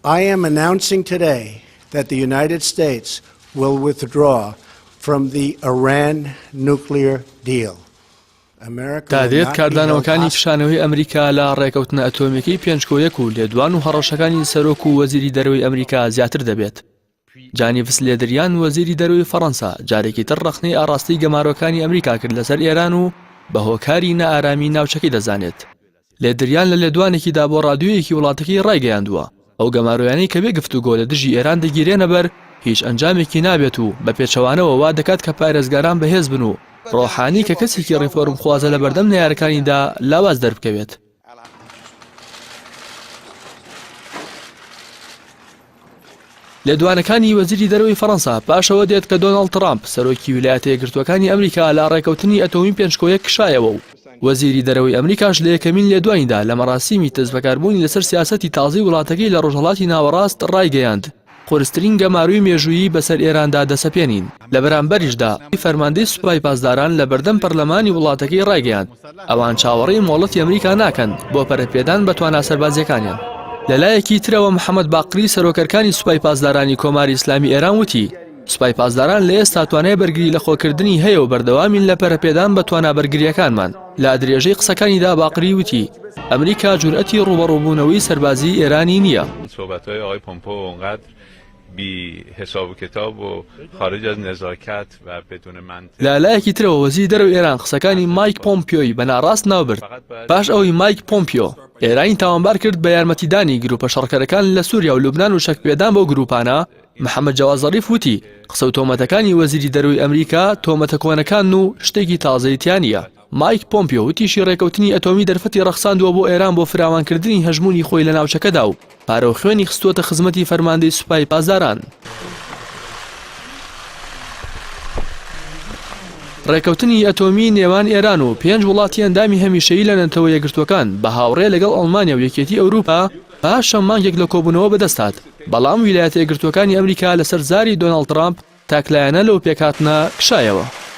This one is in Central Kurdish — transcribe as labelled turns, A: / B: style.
A: I am announcing today that the United States will withdraw from the Iran nuclear deal.
B: دادێت کاردانەوەکانی پیشانەوەی ئەمریکا لە ڕێکەوتنە ئەتۆمیەکەی پێنجکۆیەک و لێدوان و هەڕەشەکانی سەرۆک و وەزیری دەرەوەی ئەمریکا زیاتر دەبێت. جانیڤس لێدریان وەزیری دەرەوەی فەڕەنسا جارێکی تر ڕەخنەی ئاڕاستەی گەمارۆکانی ئەمریکا کرد لەسەر ئێران و بە هۆکاری نەئارامی ناوچەکەی دەزانێت. لێدریان لە لێدوانێکیدا بۆ ڕادیۆیەکی وڵاتەکەی ڕایگەیاندووە ئەو گەمارۆیانەی کە بێ گفتوگۆ لە دژی ئێران دەگیرێنە بەر هیچ ئەنجامێکی نابێت و بە پێچەوانەوە وا دەکات کە پارێزگاران بەهێز بن و ڕۆحانی کە کەسێکی ڕیفۆرم خوازە لە بەردەم نەیارەکانیدا لاواز دەربکەوێت. لێدوانەکانی وەزیری دەرەوەی فەڕەنسا پاشەوە دێت کە دۆناڵد ترامپ سەرۆکی ویلایەتە یەکگرتووەکانی ئەمریکا لە ڕێکەوتنی ئەتۆمی پێنجکۆیەک کشایەوە و وەزیری دەرەوەی ئەمریکاش لە یەکەمین لێدوانیدا لە مەراسیمی تەزبەکاربوونی لەسەر سیاسەتی تازەی وڵاتەکەی لە ڕۆژهەڵاتی ناوەڕاست ڕایگەیاند قورسترین گەماروی مێژوویی بەسەر ئێراندا دەسەپێنین. لە بەرامبەریشدا فەرماندەی سوپای پاسداران لە بەردەم پەرلەمانی وڵاتەکەی ڕایگەیاند ئەوان چاوەڕێی مۆڵەتی ئەمریکا ناکەن بۆ پەرەپێدان بە توانە سەربازیەکانیان. لەلایەکی ترەوە محەممەد باقری سەرۆکەرەکانی سوپای پاسدارانی کۆماری ئیسلامی ئێران وتی سوپای پاسداران لە ئێستا توانای بەرگری لە خۆکردنی هەیە و بەردەوامین لە پەرەپێدان بە توانە بەرگریەکانمان. لە درێژەی قسەکانیدا باقری وتی ئەمریکا جورئەتی ڕوبەڕووبوونەوەی سەربازی ئێرانی نییە.
C: بی حساب و کتاب و خارج از نزاکت و بدون منطق.
B: لایەکی ترەوە وەزیری دەرەوەی ئێران قسەکانی مایک پۆمپیۆی بەناڕاست ناوبرد. پاش ئەوەی مایک پۆمپیۆ ئێرانی تاوانبار کرد بە یارمەتیدانی گروپە شەڕکەرەکان لە سووریا و لوبنان و شەکپێدان بۆ گروپانە محەممەد جاواز زەریف وتی قسە و تۆمەتەکانی وەزیری دەرەوەی ئەمریکا تۆمەتە کۆنەکان و شتێکی تازەییتیانە. مایک پۆمپیۆ وتیشی ڕێکەوتنی ئەتۆمی دەرفەتی ڕەخساندووە بۆ ئێران بۆ فراوانکردنی هەژمونی خۆی لە ناوچەکەدا و پارۆخوێنی خستووەتە خزمەتی فەرماندەی سوپای پاسداران. ڕێکەوتنی ئەتۆمی نێوان ئێران و 5 وڵاتی ئەندامی هەمیشەیی لە نەتەوە یەکگرتوەکان بە هاوڕێ لەگەڵ ئەڵمانیا و یەکێتی ئەوروپا پاش مانگێک لە کۆبوونەوە بەدەستات. بەڵام ویلایەتە یەکگرتوەکانی ئەمریکا لەسەر زاری دۆناڵد ترامپ تاکلایەنە لەو پێکهاتنە کشایەوە.